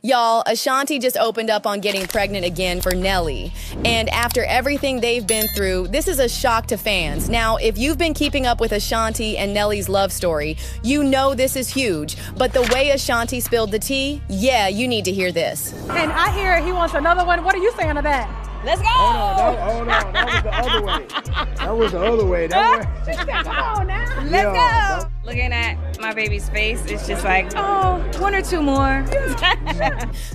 Y'all, Ashanti just opened up on getting pregnant again for Nelly. And after everything they've been through, this is a shock to fans. Now, if you've been keeping up with Ashanti and Nelly's love story, you know this is huge. But the way Ashanti spilled the tea, yeah, you need to hear this. And I hear he wants another one. What are you saying to that? Let's go! Hold on. That was the other way. That was the other way. Come on now. Let's go! Looking at my baby's face, it's just like, oh, one or two more.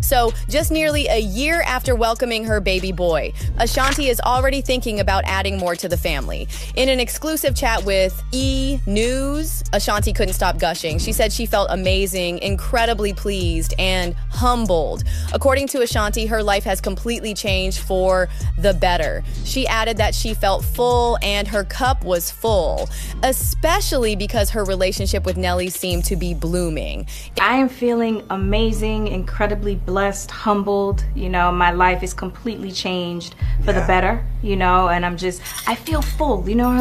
So, just nearly a year after welcoming her baby boy, Ashanti is already thinking about adding more to the family. In an exclusive chat with E! News, Ashanti couldn't stop gushing. She said she felt amazing, incredibly pleased, and humbled. According to Ashanti, her life has completely changed for the better. She added that she felt full and her cup was full, especially because her relationship with Nelly seemed to be blooming. I am feeling amazing, incredibly blessed, humbled. You know, my life is completely changed for the better, you know, and I feel full, you know,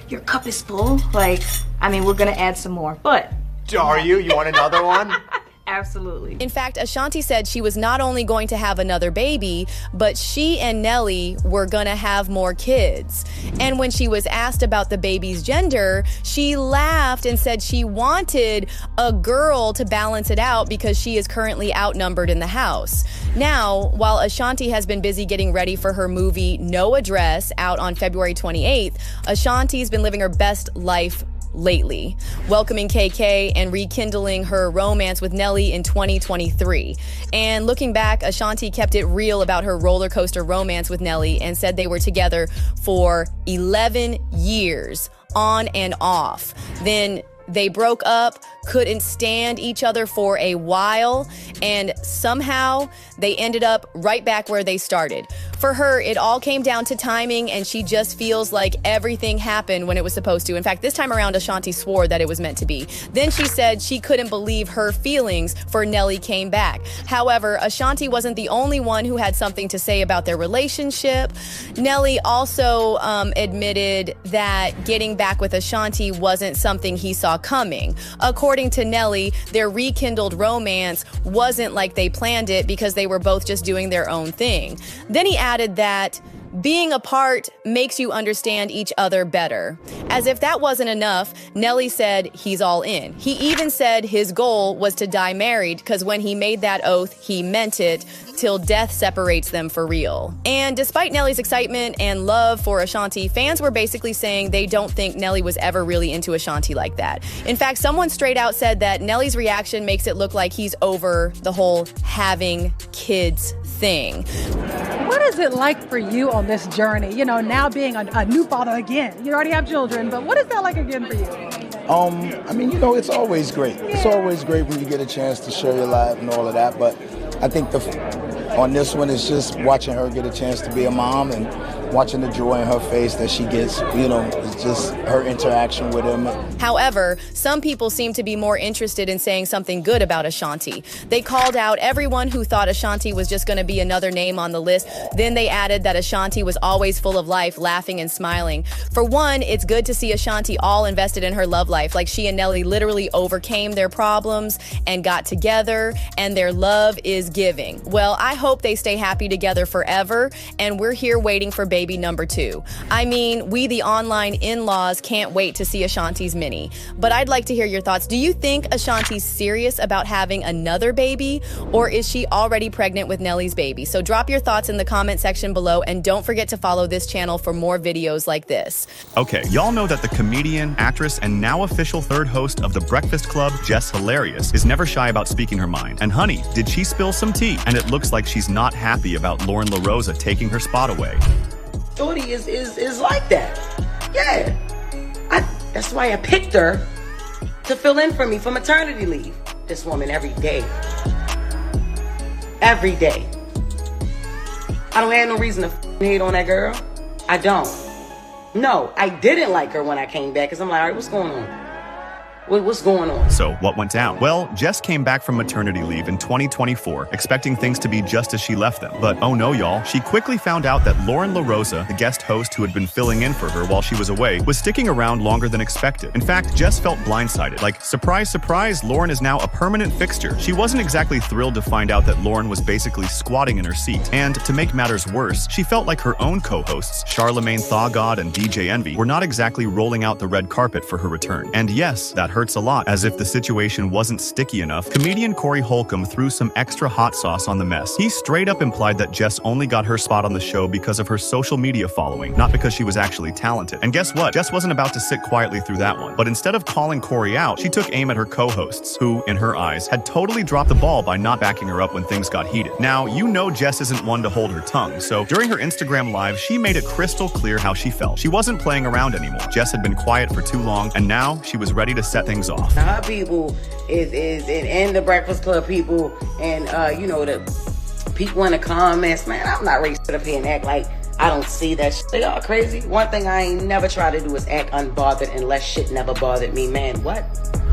your cup is full. Like, I mean, we're gonna add some more, but. Are you? You want another one? Absolutely. In fact, Ashanti said she was not only going to have another baby, but she and Nelly were gonna have more kids. And when she was asked about the baby's gender, she laughed and said she wanted a girl to balance it out because she is currently outnumbered in the house. Now, while Ashanti has been busy getting ready for her movie No Address out on February 28th, Ashanti's been living her best life lately, welcoming KK and rekindling her romance with Nelly in 2023. And looking back, Ashanti kept it real about her roller coaster romance with Nelly and said they were together for 11 years, on and off. Then they broke up, couldn't stand each other for a while, and somehow they ended up right back where they started. For her, it all came down to timing, and she just feels like everything happened when it was supposed to. In fact, this time around, Ashanti swore that it was meant to be. Then she said she couldn't believe her feelings for Nelly came back. However, Ashanti wasn't the only one who had something to say about their relationship. Nelly also admitted that getting back with Ashanti wasn't something he saw coming. According to Nelly, their rekindled romance wasn't like they planned it because they were both just doing their own thing. Then he added that being apart makes you understand each other better. As if that wasn't enough, Nelly said he's all in. He even said his goal was to die married because when he made that oath, he meant it till death separates them for real. And despite Nelly's excitement and love for Ashanti, fans were basically saying they don't think Nelly was ever really into Ashanti like that. In fact, someone straight out said that Nelly's reaction makes it look like he's over the whole having kids thing. What is it like for you on this journey? You know, now being a new father again. You already have children, but what is that like again for you? I mean, you know, it's always great. Yeah. It's always great when you get a chance to share your life and all of that, but I think on this one, it's just watching her get a chance to be a mom and watching the joy in her face that she gets, you know, it's just her interaction with him. However, some people seem to be more interested in saying something good about Ashanti. They called out everyone who thought Ashanti was just going to be another name on the list. Then they added that Ashanti was always full of life, laughing and smiling. For one, it's good to see Ashanti all invested in her love life, like she and Nelly literally overcame their problems and got together, and their love is giving. Well, I hope they stay happy together forever, and we're here waiting for baby number 2. I mean, we the online in-laws can't wait to see Ashanti's mini. But I'd like to hear your thoughts. Do you think Ashanti's serious about having another baby, or is she already pregnant with Nelly's baby? So drop your thoughts in the comment section below, and don't forget to follow this channel for more videos like this. Okay, y'all know that the comedian, actress, and now official third host of The Breakfast Club, Jess Hilarious, is never shy about speaking her mind. And honey, did she spill some tea? And it looks like she's not happy about Lauren LaRosa taking her spot away. Shorty is like that. Yeah. That's why I picked her to fill in for me for maternity leave. This woman every day. Every day. I don't have no reason to hate on that girl. I don't. No, I didn't like her when I came back because I'm like, all right, what's going on? What's going on? So, what went down? Well, Jess came back from maternity leave in 2024, expecting things to be just as she left them. But oh no, y'all, she quickly found out that Lauren LaRosa, the guest host who had been filling in for her while she was away, was sticking around longer than expected. In fact, Jess felt blindsided. Like, surprise, surprise, Lauren is now a permanent fixture. She wasn't exactly thrilled to find out that Lauren was basically squatting in her seat. And to make matters worse, she felt like her own co-hosts, Charlamagne Thaw God and DJ Envy, were not exactly rolling out the red carpet for her return. And yes, that hurts a lot. As if the situation wasn't sticky enough, comedian Corey Holcomb threw some extra hot sauce on the mess. He straight up implied that Jess only got her spot on the show because of her social media following, not because she was actually talented. And guess what? Jess wasn't about to sit quietly through that one. But instead of calling Corey out, she took aim at her co-hosts, who, in her eyes, had totally dropped the ball by not backing her up when things got heated. Now, you know Jess isn't one to hold her tongue, so during her Instagram live, she made it crystal clear how she felt. She wasn't playing around anymore. Jess had been quiet for too long, and now she was ready to set things off. Her people and the Breakfast Club people, and you know, the people in the comments, man, I'm not ready to sit up here and act like I don't see that shit. They all crazy. One thing I ain't never try to do is act unbothered unless shit never bothered me, man. What?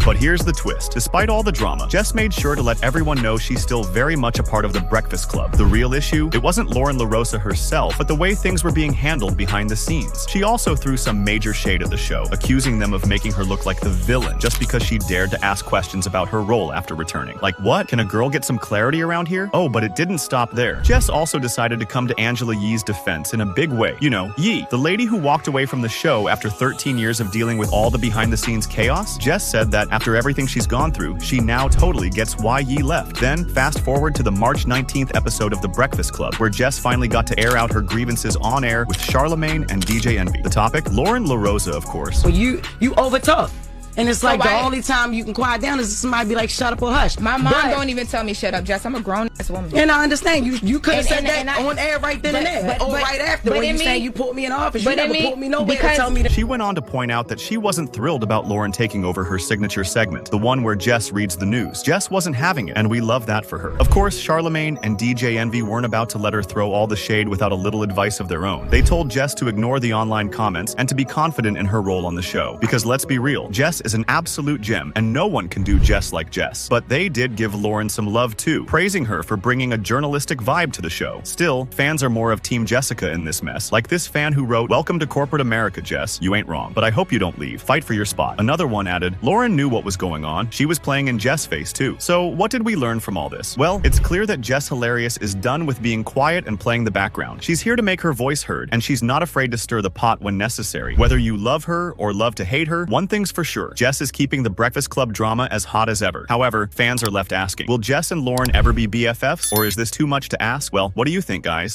But here's the twist. Despite all the drama, Jess made sure to let everyone know she's still very much a part of the Breakfast Club. The real issue? It wasn't Lauren LaRosa herself, but the way things were being handled behind the scenes. She also threw some major shade at the show, accusing them of making her look like the villain just because she dared to ask questions about her role after returning. Like, what? Can a girl get some clarity around here? Oh, but it didn't stop there. Jess also decided to come to Angela Yee's defense in a big way. You know, Yee, the lady who walked away from the show after 13 years of dealing with all the behind-the-scenes chaos. Jess said that after everything she's gone through, she now totally gets why Yee left. Then, fast forward to the March 19th episode of The Breakfast Club, where Jess finally got to air out her grievances on air with Charlamagne and DJ Envy. The topic? Lauren LaRosa, of course. Well, you overtalk. And it's like the only time you can quiet down is if somebody be like, shut up or hush. My mom don't even tell me shut up, Jess. I'm a grown-ass woman. And I understand. You could have said that on air right then and there. Or right after when you say you put me in office. You never put me nowhere to tell me that. She went on to point out that she wasn't thrilled about Lauren taking over her signature segment, the one where Jess reads the news. Jess wasn't having it, and we love that for her. Of course, Charlamagne and DJ Envy weren't about to let her throw all the shade without a little advice of their own. They told Jess to ignore the online comments and to be confident in her role on the show. Because let's be real, Jess is an absolute gem, and no one can do Jess like Jess. But they did give Lauren some love too, praising her for bringing a journalistic vibe to the show. Still, fans are more of Team Jessica in this mess, like this fan who wrote, "Welcome to corporate America, Jess. You ain't wrong, but I hope you don't leave. Fight for your spot." Another one added, "Lauren knew what was going on. She was playing in Jess' face too." So what did we learn from all this? Well, it's clear that Jess Hilarious is done with being quiet and playing the background. She's here to make her voice heard, and she's not afraid to stir the pot when necessary. Whether you love her or love to hate her, one thing's for sure, Jess is keeping the Breakfast Club drama as hot as ever. However, fans are left asking, will Jess and Lauren ever be BFFs, or is this too much to ask? Well, what do you think, guys?